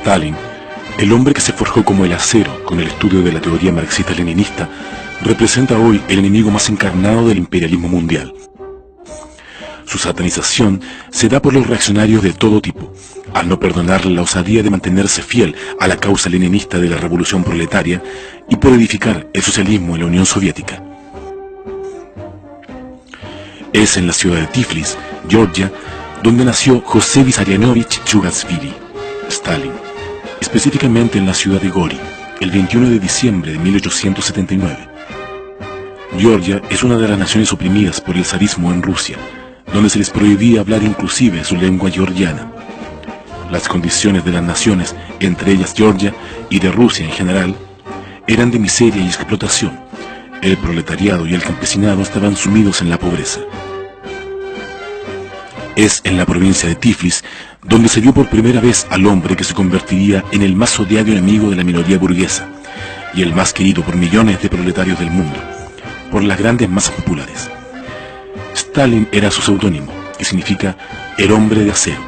Stalin, el hombre que se forjó como el acero con el estudio de la teoría marxista-leninista, representa hoy el enemigo más encarnado del imperialismo mundial. Su satanización se da por los reaccionarios de todo tipo, al no perdonarle la osadía de mantenerse fiel a la causa leninista de la revolución proletaria y por edificar el socialismo en la Unión Soviética. Es en la ciudad de Tiflis, Georgia, donde nació José Vissarionovich Chugashvili, Stalin, específicamente en la ciudad de Gori, el 21 de diciembre de 1879. Georgia es una de las naciones oprimidas por el zarismo en Rusia, donde se les prohibía hablar inclusive su lengua georgiana. Las condiciones de las naciones, entre ellas Georgia y de Rusia en general, eran de miseria y explotación. El proletariado y el campesinado estaban sumidos en la pobreza. Es en la provincia de Tiflis donde se vio por primera vez al hombre que se convertiría en el más odiado enemigo de la minoría burguesa y el más querido por millones de proletarios del mundo, por las grandes masas populares. Stalin era su seudónimo, que significa el hombre de acero,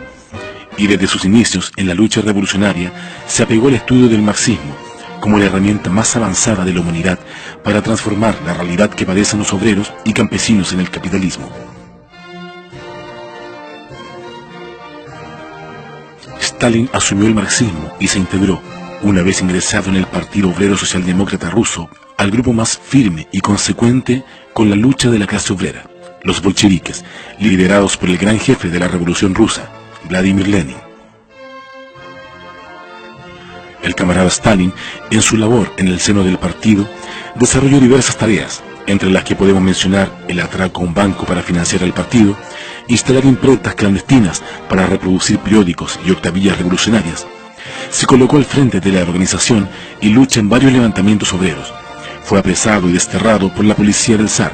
y desde sus inicios en la lucha revolucionaria se apegó al estudio del marxismo como la herramienta más avanzada de la humanidad para transformar la realidad que padecen los obreros y campesinos en el capitalismo. Stalin asumió el marxismo y se integró, una vez ingresado en el Partido Obrero Socialdemócrata Ruso, al grupo más firme y consecuente con la lucha de la clase obrera, los bolcheviques, liderados por el gran jefe de la Revolución Rusa, Vladimir Lenin. El camarada Stalin, en su labor en el seno del partido, desarrolló diversas tareas, entre las que podemos mencionar el atraco a un banco para financiar el partido, instalar imprentas clandestinas para reproducir periódicos y octavillas revolucionarias. Se colocó al frente de la organización y lucha en varios levantamientos obreros. Fue apresado y desterrado por la policía del zar.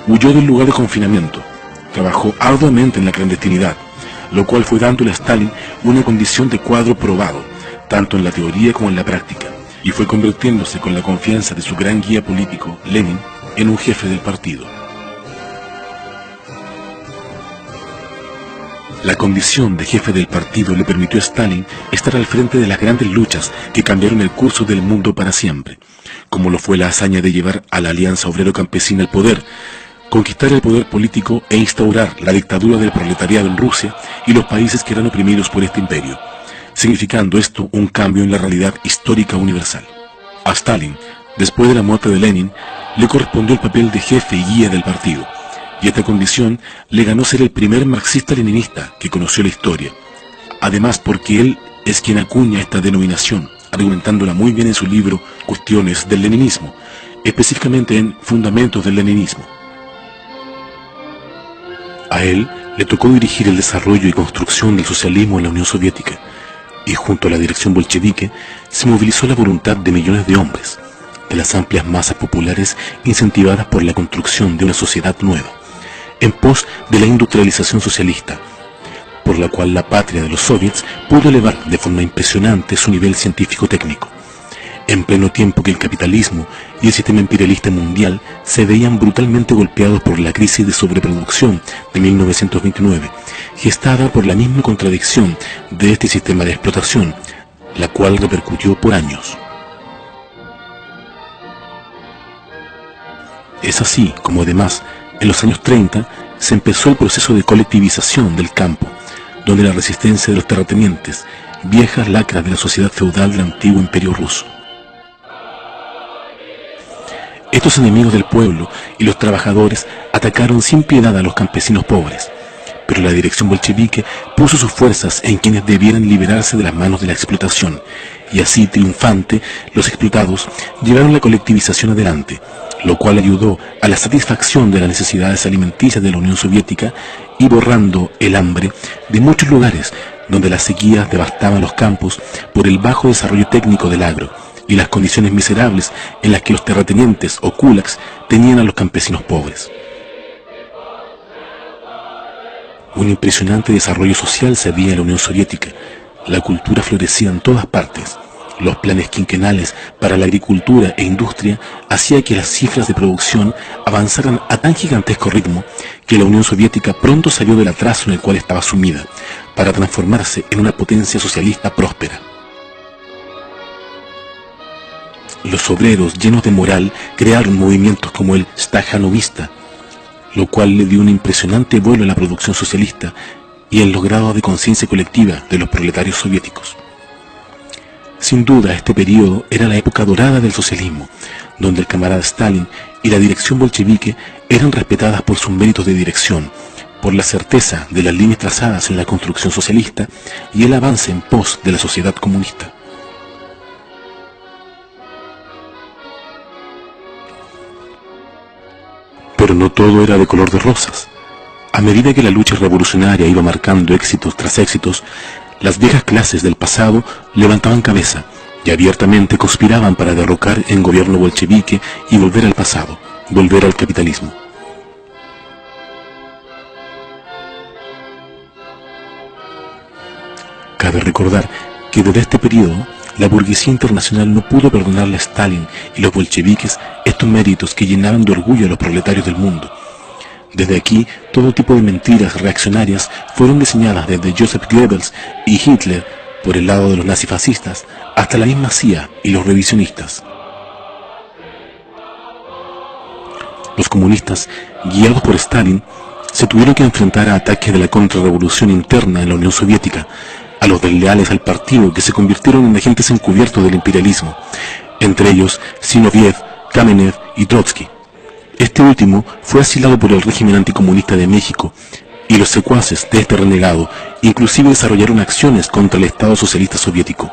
Huyó del lugar de confinamiento. Trabajó arduamente en la clandestinidad, lo cual fue dándole a Stalin una condición de cuadro probado, tanto en la teoría como en la práctica, y fue convirtiéndose con la confianza de su gran guía político, Lenin, en un jefe del partido. La condición de jefe del partido le permitió a Stalin estar al frente de las grandes luchas que cambiaron el curso del mundo para siempre, como lo fue la hazaña de llevar a la Alianza Obrero-Campesina al poder, conquistar el poder político e instaurar la dictadura del proletariado en Rusia y los países que eran oprimidos por este imperio, significando esto un cambio en la realidad histórica universal. A Stalin, después de la muerte de Lenin, le correspondió el papel de jefe y guía del partido, y esta condición le ganó ser el primer marxista-leninista que conoció la historia, además porque él es quien acuña esta denominación, argumentándola muy bien en su libro Cuestiones del Leninismo, específicamente en Fundamentos del Leninismo. A él le tocó dirigir el desarrollo y construcción del socialismo en la Unión Soviética, y junto a la dirección bolchevique se movilizó la voluntad de millones de hombres, de las amplias masas populares incentivadas por la construcción de una sociedad nueva, en pos de la industrialización socialista, por la cual la patria de los soviets pudo elevar de forma impresionante su nivel científico-técnico, en pleno tiempo que el capitalismo y el sistema imperialista mundial se veían brutalmente golpeados por la crisis de sobreproducción de 1929, gestada por la misma contradicción de este sistema de explotación, la cual repercutió por años. Es así como además, en los años 30, se empezó el proceso de colectivización del campo, donde la resistencia de los terratenientes, viejas lacras de la sociedad feudal del antiguo imperio ruso. Estos enemigos del pueblo y los trabajadores atacaron sin piedad a los campesinos pobres, pero la dirección bolchevique puso sus fuerzas en quienes debieran liberarse de las manos de la explotación, y así triunfante, los explotados llevaron la colectivización adelante, lo cual ayudó a la satisfacción de las necesidades alimenticias de la Unión Soviética y borrando el hambre de muchos lugares donde las sequías devastaban los campos por el bajo desarrollo técnico del agro y las condiciones miserables en las que los terratenientes o kulaks tenían a los campesinos pobres. Un impresionante desarrollo social se veía en la Unión Soviética. La cultura florecía en todas partes. Los planes quinquenales para la agricultura e industria hacían que las cifras de producción avanzaran a tan gigantesco ritmo que la Unión Soviética pronto salió del atraso en el cual estaba sumida, para transformarse en una potencia socialista próspera. los obreros, llenos de moral, crearon movimientos como el Stajanovista, lo cual le dio un impresionante vuelo a la producción socialista y en los grados de conciencia colectiva de los proletarios soviéticos. Sin duda, este periodo era la época dorada del socialismo, donde el camarada Stalin y la dirección bolchevique eran respetadas por sus méritos de dirección, por la certeza de las líneas trazadas en la construcción socialista y el avance en pos de la sociedad comunista. Pero no todo era de color de rosas. A medida que la lucha revolucionaria iba marcando éxitos tras éxitos, las viejas clases del pasado levantaban cabeza y abiertamente conspiraban para derrocar el gobierno bolchevique y volver al pasado, volver al capitalismo. Cabe recordar que desde este periodo, la burguesía internacional no pudo perdonarle a Stalin y los bolcheviques estos méritos que llenaban de orgullo a los proletarios del mundo. Desde aquí, todo tipo de mentiras reaccionarias fueron diseñadas desde Joseph Goebbels y Hitler por el lado de los nazifascistas hasta la misma CIA y los revisionistas. Los comunistas, guiados por Stalin, se tuvieron que enfrentar a ataques de la contrarrevolución interna en la Unión Soviética, a los desleales al partido que se convirtieron en agentes encubiertos del imperialismo, entre ellos Zinoviev, Kamenev y Trotsky. Este último fue asilado por el régimen anticomunista de México, y los secuaces de este renegado inclusive desarrollaron acciones contra el Estado Socialista Soviético,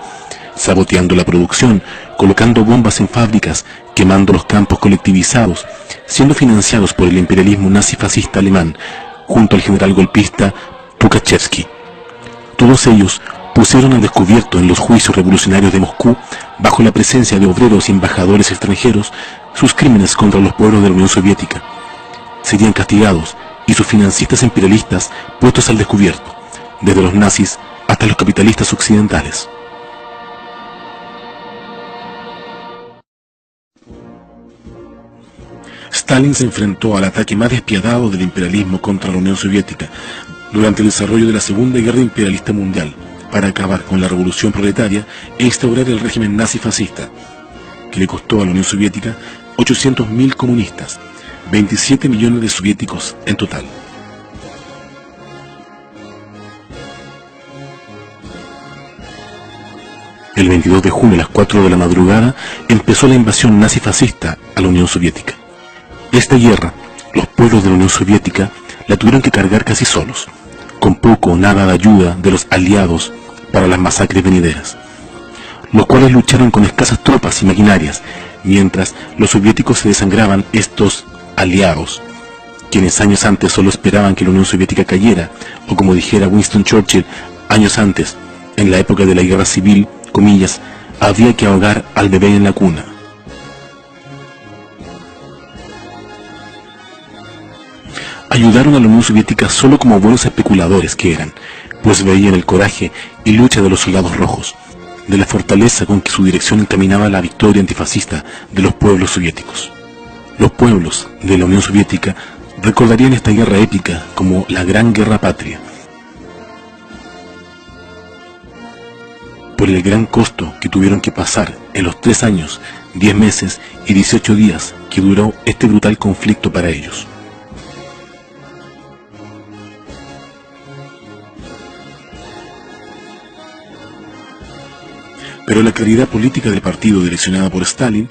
saboteando la producción, colocando bombas en fábricas, quemando los campos colectivizados, siendo financiados por el imperialismo nazifascista alemán, junto al general golpista Tukhachevsky. Todos ellos pusieron al descubierto en los juicios revolucionarios de Moscú, bajo la presencia de obreros y embajadores extranjeros, sus crímenes contra los pueblos de la Unión Soviética. Serían castigados y sus financistas imperialistas puestos al descubierto, desde los nazis hasta los capitalistas occidentales. Stalin se enfrentó al ataque más despiadado del imperialismo contra la Unión Soviética durante el desarrollo de la Segunda Guerra Imperialista Mundial, para acabar con la revolución proletaria e instaurar el régimen nazi-fascista, que le costó a la Unión Soviética 800.000 comunistas, 27 millones de soviéticos en total. El 22 de junio a las 4 de la madrugada empezó la invasión nazi-fascista a la Unión Soviética. Esta guerra, los pueblos de la Unión Soviética la tuvieron que cargar casi solos, con poco o nada de ayuda de los aliados para las masacres venideras, los cuales lucharon con escasas tropas y maquinarias, mientras los soviéticos se desangraban estos aliados, quienes años antes solo esperaban que la Unión Soviética cayera, o como dijera Winston Churchill años antes, en la época de la guerra civil, comillas, había que ahogar al bebé en la cuna. Ayudaron a la Unión Soviética solo como buenos especuladores que eran, pues veían el coraje y lucha de los soldados rojos, de la fortaleza con que su dirección encaminaba a la victoria antifascista de los pueblos soviéticos. Los pueblos de la Unión Soviética recordarían esta guerra épica como la Gran Guerra Patria, por el gran costo que tuvieron que pasar en los 3 años, 10 meses y 18 días que duró este brutal conflicto para ellos. Pero la claridad política del partido direccionada por Stalin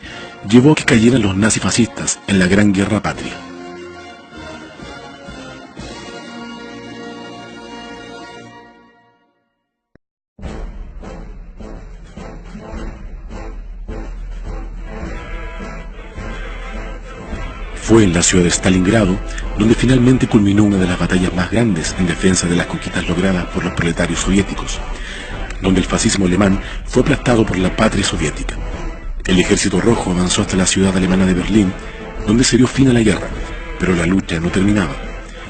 llevó a que cayeran los nazifascistas en la Gran Guerra Patria. Fue en la ciudad de Stalingrado donde finalmente culminó una de las batallas más grandes en defensa de las conquistas logradas por los proletarios soviéticos, donde el fascismo alemán fue aplastado por la patria soviética. El ejército rojo avanzó hasta la ciudad alemana de Berlín, donde se dio fin a la guerra, pero la lucha no terminaba.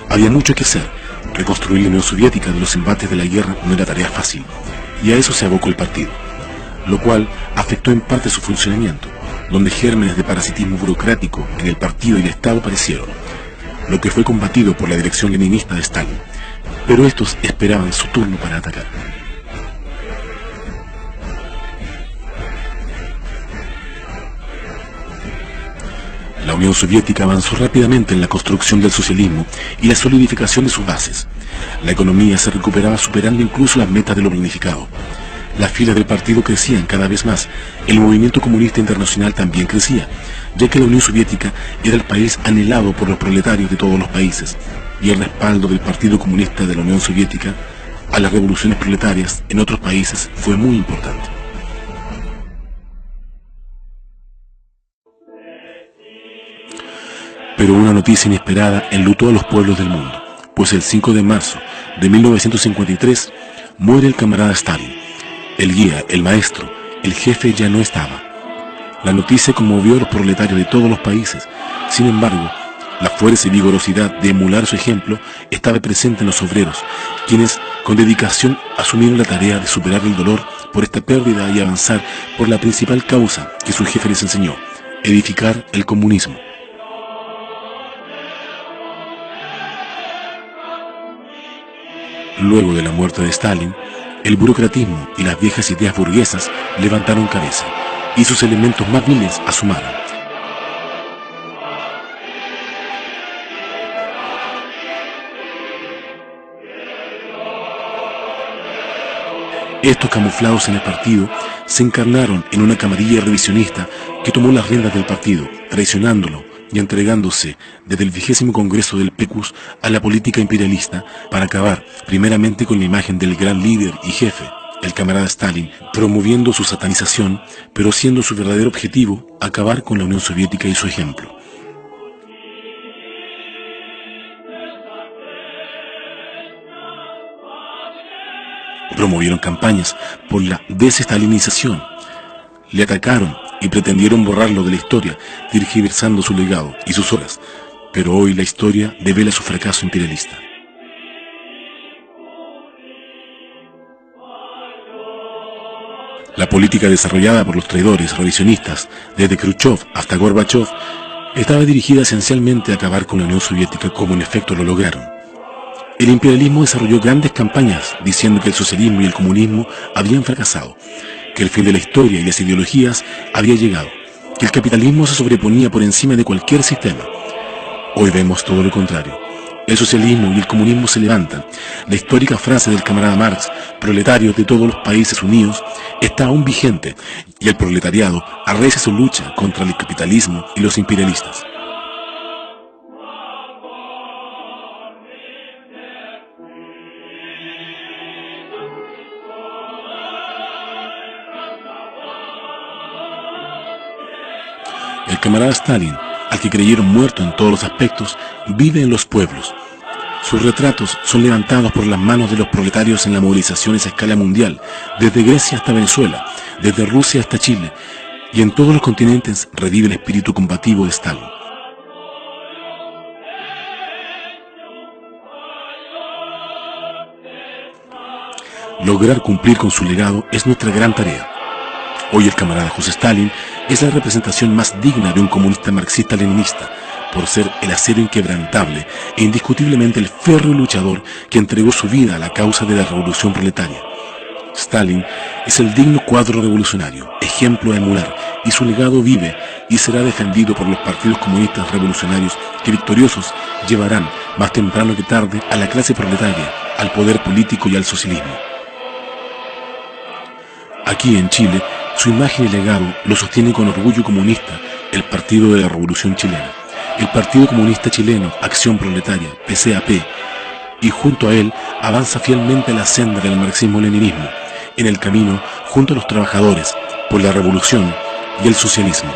Había mucho que hacer. Reconstruir la Unión Soviética de los embates de la guerra no era tarea fácil, y a eso se abocó el partido, lo cual afectó en parte su funcionamiento, donde gérmenes de parasitismo burocrático en el partido y el Estado aparecieron, lo que fue combatido por la dirección leninista de Stalin, pero estos esperaban su turno para atacar. Unión Soviética avanzó rápidamente en la construcción del socialismo y la solidificación de sus bases. La economía se recuperaba superando incluso las metas de lo planificado. Las filas del partido crecían cada vez más. El movimiento comunista internacional también crecía, ya que la Unión Soviética era el país anhelado por los proletarios de todos los países, y el respaldo del Partido Comunista de la Unión Soviética a las revoluciones proletarias en otros países fue muy importante. Pero una noticia inesperada enlutó a los pueblos del mundo, pues el 5 de marzo de 1953 muere el camarada Stalin. El guía, el maestro, el jefe ya no estaba. La noticia conmovió a los proletarios de todos los países. Sin embargo, la fuerza y vigorosidad de emular su ejemplo estaba presente en los obreros, quienes con dedicación asumieron la tarea de superar el dolor por esta pérdida y avanzar por la principal causa que su jefe les enseñó: edificar el comunismo. Luego de la muerte de Stalin, el burocratismo y las viejas ideas burguesas levantaron cabeza, y sus elementos más viles asomaron. Estos camuflados en el partido se encarnaron en una camarilla revisionista que tomó las riendas del partido, traicionándolo y entregándose desde el 20º Congreso del PQS a la política imperialista para acabar primeramente con la imagen del gran líder y jefe, el camarada Stalin, promoviendo su satanización, pero siendo su verdadero objetivo acabar con la Unión Soviética y su ejemplo. Promovieron campañas por la desestalinización, le atacaron y pretendieron borrarlo de la historia, tergiversando su legado y sus obras, pero hoy la historia devela su fracaso imperialista. La política desarrollada por los traidores revisionistas, desde Khrushchev hasta Gorbachev, estaba dirigida esencialmente a acabar con la Unión Soviética, como en efecto lo lograron. El imperialismo desarrolló grandes campañas diciendo que el socialismo y el comunismo habían fracasado, que el fin de la historia y las ideologías había llegado, que el capitalismo se sobreponía por encima de cualquier sistema. Hoy vemos todo lo contrario. El socialismo y el comunismo se levantan. La histórica frase del camarada Marx, proletarios de todos los países unidos, está aún vigente, y el proletariado arrecia su lucha contra el capitalismo y los imperialistas. El camarada Stalin, al que creyeron muerto en todos los aspectos, vive en los pueblos. Sus retratos son levantados por las manos de los proletarios en las movilizaciones a escala mundial, desde Grecia hasta Venezuela, desde Rusia hasta Chile, y en todos los continentes revive el espíritu combativo de Stalin. Lograr cumplir con su legado es nuestra gran tarea. Hoy el camarada José Stalin es la representación más digna de un comunista marxista-leninista, por ser el acero inquebrantable e indiscutiblemente el férreo luchador que entregó su vida a la causa de la revolución proletaria. Stalin es el digno cuadro revolucionario, ejemplo a emular, y su legado vive y será defendido por los partidos comunistas revolucionarios que victoriosos llevarán, más temprano que tarde, a la clase proletaria, al poder político y al socialismo. Aquí en Chile, su imagen y legado lo sostiene con orgullo comunista el Partido de la Revolución Chilena, el Partido Comunista Chileno, Acción Proletaria, PCAP, y junto a él avanza fielmente la senda del marxismo-leninismo, en el camino junto a los trabajadores por la revolución y el socialismo.